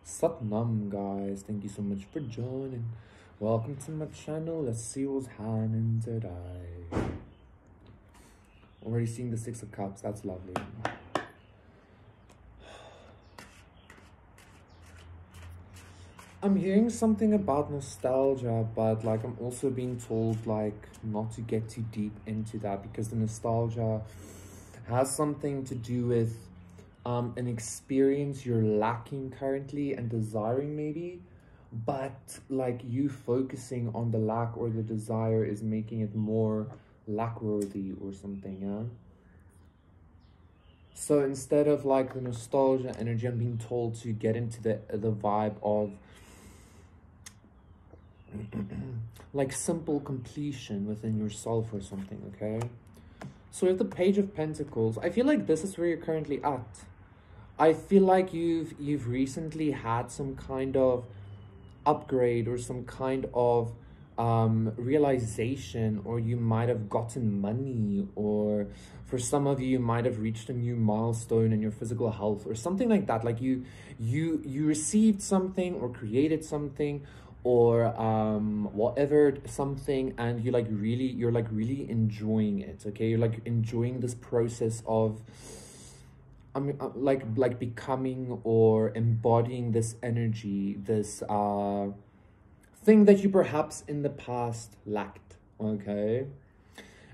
Satnam, guys. Thank you so much for joining. Welcome to my channel. Let's see what's happening today. Already seeing the Six of Cups. That's lovely. I'm hearing something about nostalgia, but like I'm also being told like not to get too deep into that, because the nostalgia has something to do with an experience you're lacking currently and desiring maybe, but like you focusing on the lack or the desire is making it more lack-worthy or something, yeah? So instead of like the nostalgia energy, I'm being told to get into the vibe of like simple completion within yourself or something, okay? So with the Page of Pentacles, I feel like this is where you're currently at. I feel like you've recently had some kind of upgrade or some kind of realization, or you might have gotten money, or for some of you might have reached a new milestone in your physical health or something like that. Like you received something or created something or whatever, something, and you're really enjoying it, okay? You're like enjoying this process of like becoming or embodying this energy, this thing that you perhaps in the past lacked, okay?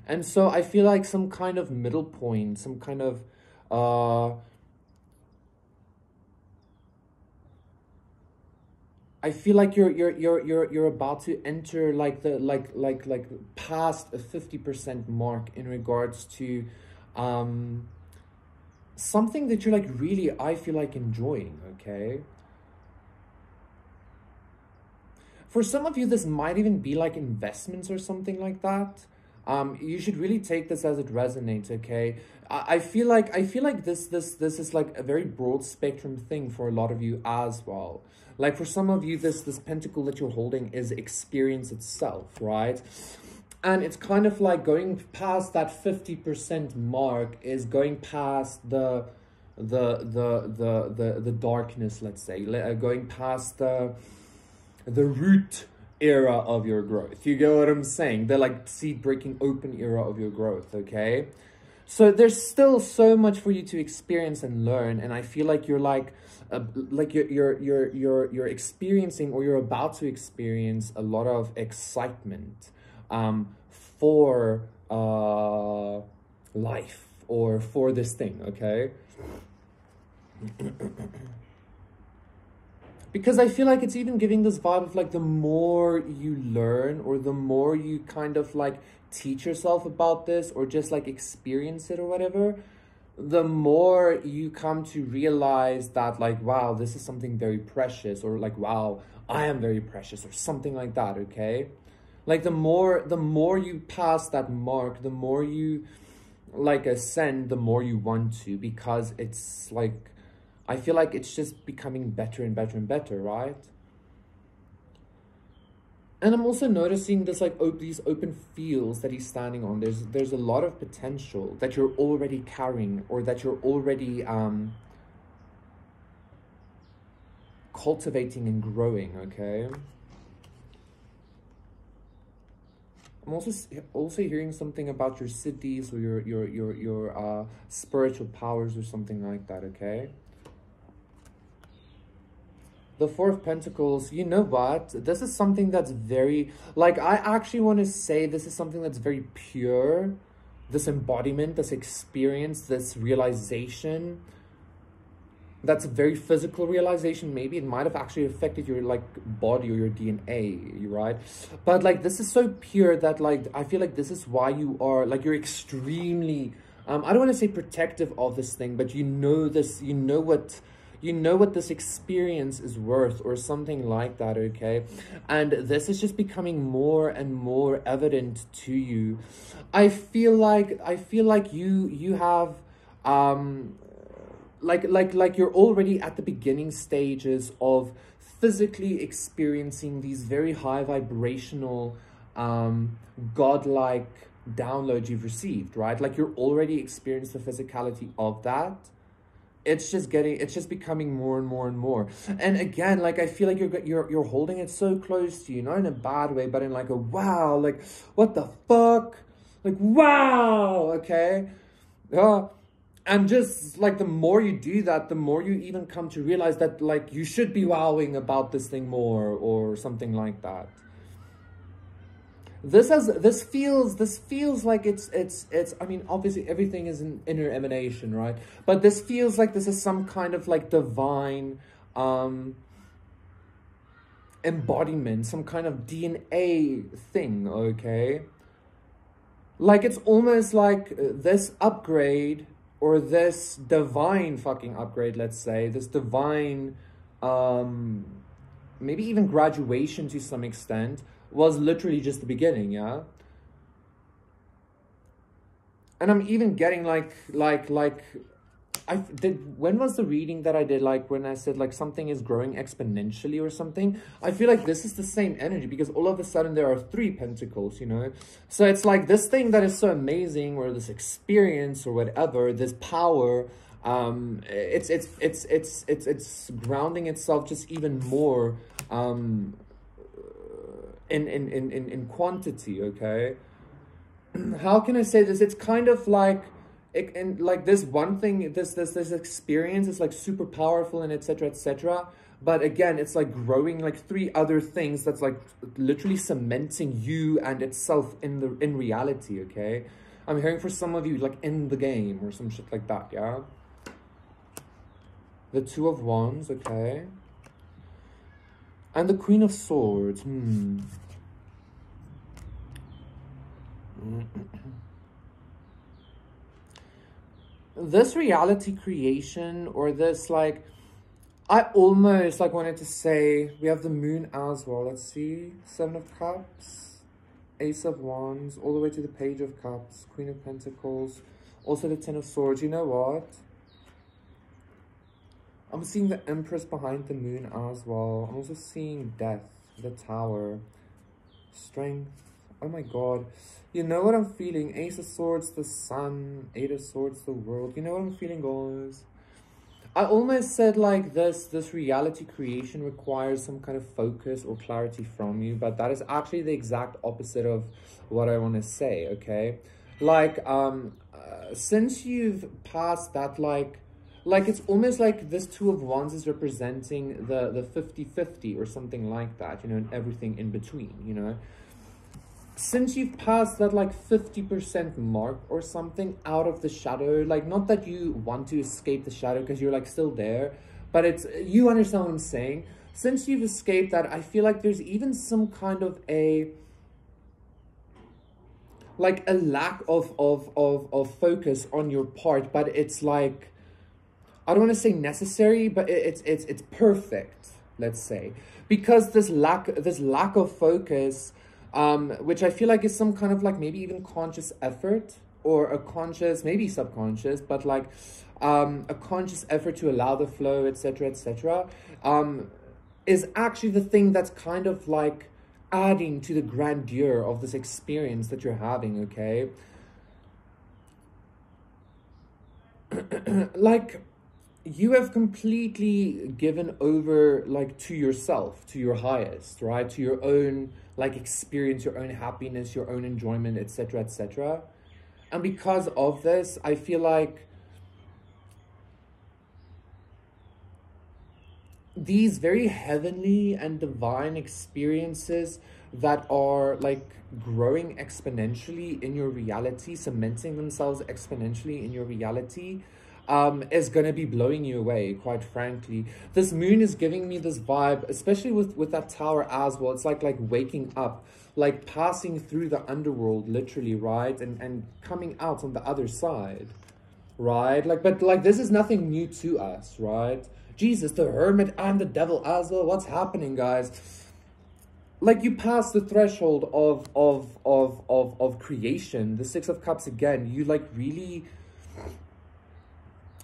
And so I feel like some kind of middle point, some kind of I feel like you're about to enter like the like past a 50% mark in regards to something that you're like really, I feel like, enjoying, okay? For some of you, this might even be like investments or something like that. You should really take this as it resonates, okay? I feel like this is like a very broad spectrum thing for a lot of you as well. Like for some of you, this pentacle that you're holding is experience itself, right? And it's kind of like going past that 50% mark is going past the darkness, let's say, going past the root era of your growth. You get what I'm saying? The like seed breaking open era of your growth, okay? So there's still so much for you to experience and learn, and I feel like you're like you're experiencing, or you're about to experience, a lot of excitement for life, or for this thing, okay? Because I feel like it's even giving this vibe of like the more you learn, or the more you kind of like teach yourself about this, or just like experience it or whatever, the more you come to realize that like, wow, this is something very precious, or like, wow, I am very precious, or something like that, okay? Like the more you pass that mark, the more you like ascend, the more you want to, because it's like, I feel like it's just becoming better and better and better, right? And I'm also noticing this like these open fields that he's standing on. There's a lot of potential that you're already carrying, or that you're already cultivating and growing, okay? I'm also hearing something about your siddhis, or your spiritual powers, or something like that, okay? The Four of Pentacles, you know what? This is something that's very, like, I actually want to say this is something that's very pure. This embodiment, this experience, this realization. That's a very physical realization. Maybe it might have actually affected your, like, body or your DNA, right? But, like, this is so pure that, like, I feel like this is why you are, like, you're extremely, I don't want to say protective of this thing, but you know this, you know what this experience is worth, or something like that, okay? And this is just becoming more and more evident to you. I feel like you have like you're already at the beginning stages of physically experiencing these very high vibrational godlike downloads you've received, right? Like you're already experienced the physicality of that. it's just becoming more and more and more. And again, like, I feel like you're holding it so close to you, not in a bad way, but in like a wow, like, what the fuck, like, wow, okay. And just like, the more you do that, the more you even come to realize that, like, you should be wowing about this thing more, or something like that. This feels like it's I mean, obviously everything is an inner emanation, right? But this feels like this is some kind of like divine embodiment, some kind of DNA thing, okay? Like, it's almost like this upgrade, or this divine fucking upgrade, let's say, this divine maybe even graduation to some extent, was literally just the beginning, yeah? And I'm even getting when was the reading that I did, like, when I said, like, something is growing exponentially or something? I feel like this is the same energy, because all of a sudden there are 3 pentacles, you know? So it's like this thing that is so amazing, or this experience, or whatever, this power, it's grounding itself just even more in quantity, okay? How can I say this? It's kind of like, and like, this one thing, this experience is like super powerful, and etc, etc, but again, it's like growing like 3 other things that's like literally cementing you and itself in reality, okay? I'm hearing for some of you, like, in the game or some shit like that, yeah? The 2 of Wands, okay? And the Queen of Swords, This reality creation, or this, like, I almost like wanted to say, we have the Moon as well. Let's see, 7 of Cups, Ace of Wands, all the way to the Page of Cups, Queen of Pentacles, also the 10 of Swords. You know what? I'm seeing the Empress behind the Moon as well. I'm also seeing Death, the Tower, Strength. Oh my god. You know what I'm feeling? Ace of Swords, the Sun, 8 of Swords, the World. You know what I'm feeling, guys? I almost said, like, this reality creation requires some kind of focus or clarity from you, but that is actually the exact opposite of what I want to say, okay? Like, since you've passed that, like, it's almost like this 2 of Wands is representing the 50-50 or something like that, you know, and everything in between, you know? Since you've passed that, like, 50% mark or something out of the shadow, like, not that you want to escape the shadow, because you're, like, still there, but it's, you understand what I'm saying? Since you've escaped that, I feel like there's even some kind of a, like, a lack of focus on your part, but it's like, I don't want to say necessary, but it's perfect, let's say, because this lack of focus, which I feel like is some kind of, like, maybe even conscious effort, or a conscious, maybe subconscious, but like a conscious effort to allow the flow, etc, etc, is actually the thing that's kind of like adding to the grandeur of this experience that you're having, okay? Like, you have completely given over, like, to yourself, to your highest, right? To your own, like, experience, your own happiness, your own enjoyment, etc, etc. And because of this, I feel like these very heavenly and divine experiences that are, like, growing exponentially in your reality, cementing themselves exponentially in your reality, is going to be blowing you away, quite frankly. This moon is giving me this vibe, especially with that tower as well. It's like waking up, like passing through the underworld, literally, right? And coming out on the other side, right? Like, but like, this is nothing new to us, right? Jesus, the Hermit, and the Devil as well. What's happening, guys? Like, you pass the threshold of creation, the 6 of Cups again. You, like, really,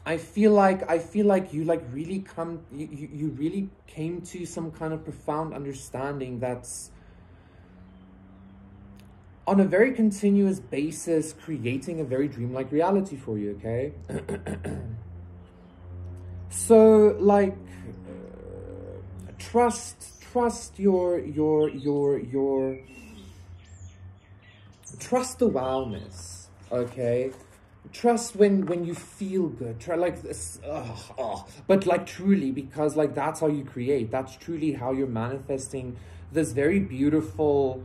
I feel like you, like, really you really came to some kind of profound understanding that's on a very continuous basis creating a very dreamlike reality for you, okay? So like trust trust the wellness, okay? Trust when you feel good. Try like this, but like truly, because like that's how you create. That's truly how you're manifesting this very beautiful.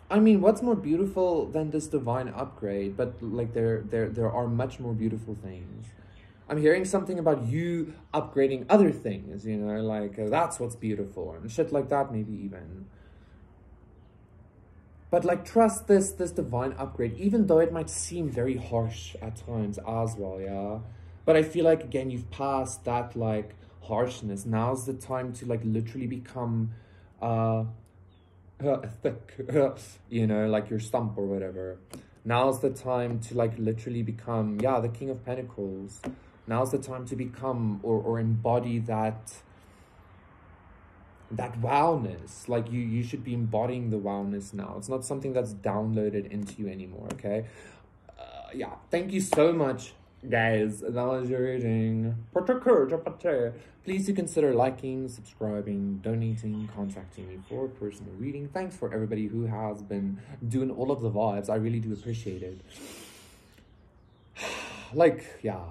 I mean, what's more beautiful than this divine upgrade? But like there are much more beautiful things. I'm hearing something about you upgrading other things, you know, like that's what's beautiful and shit like that, maybe even. But like trust this divine upgrade, even though it might seem very harsh at times as well, yeah. But I feel like again you've passed that like harshness. Now's the time to like literally become thick, you know, like your stump or whatever. Now's the time to like literally become, yeah, the King of Pentacles. Now's the time to become or embody that wildness. Like you should be embodying the wildness now. It's not something that's downloaded into you anymore, okay? Yeah, thank you so much, guys. That was your reading. Please do consider liking, subscribing, donating, contacting me for a personal reading. Thanks for everybody who has been doing all of the vibes. I really do appreciate it. Like, yeah.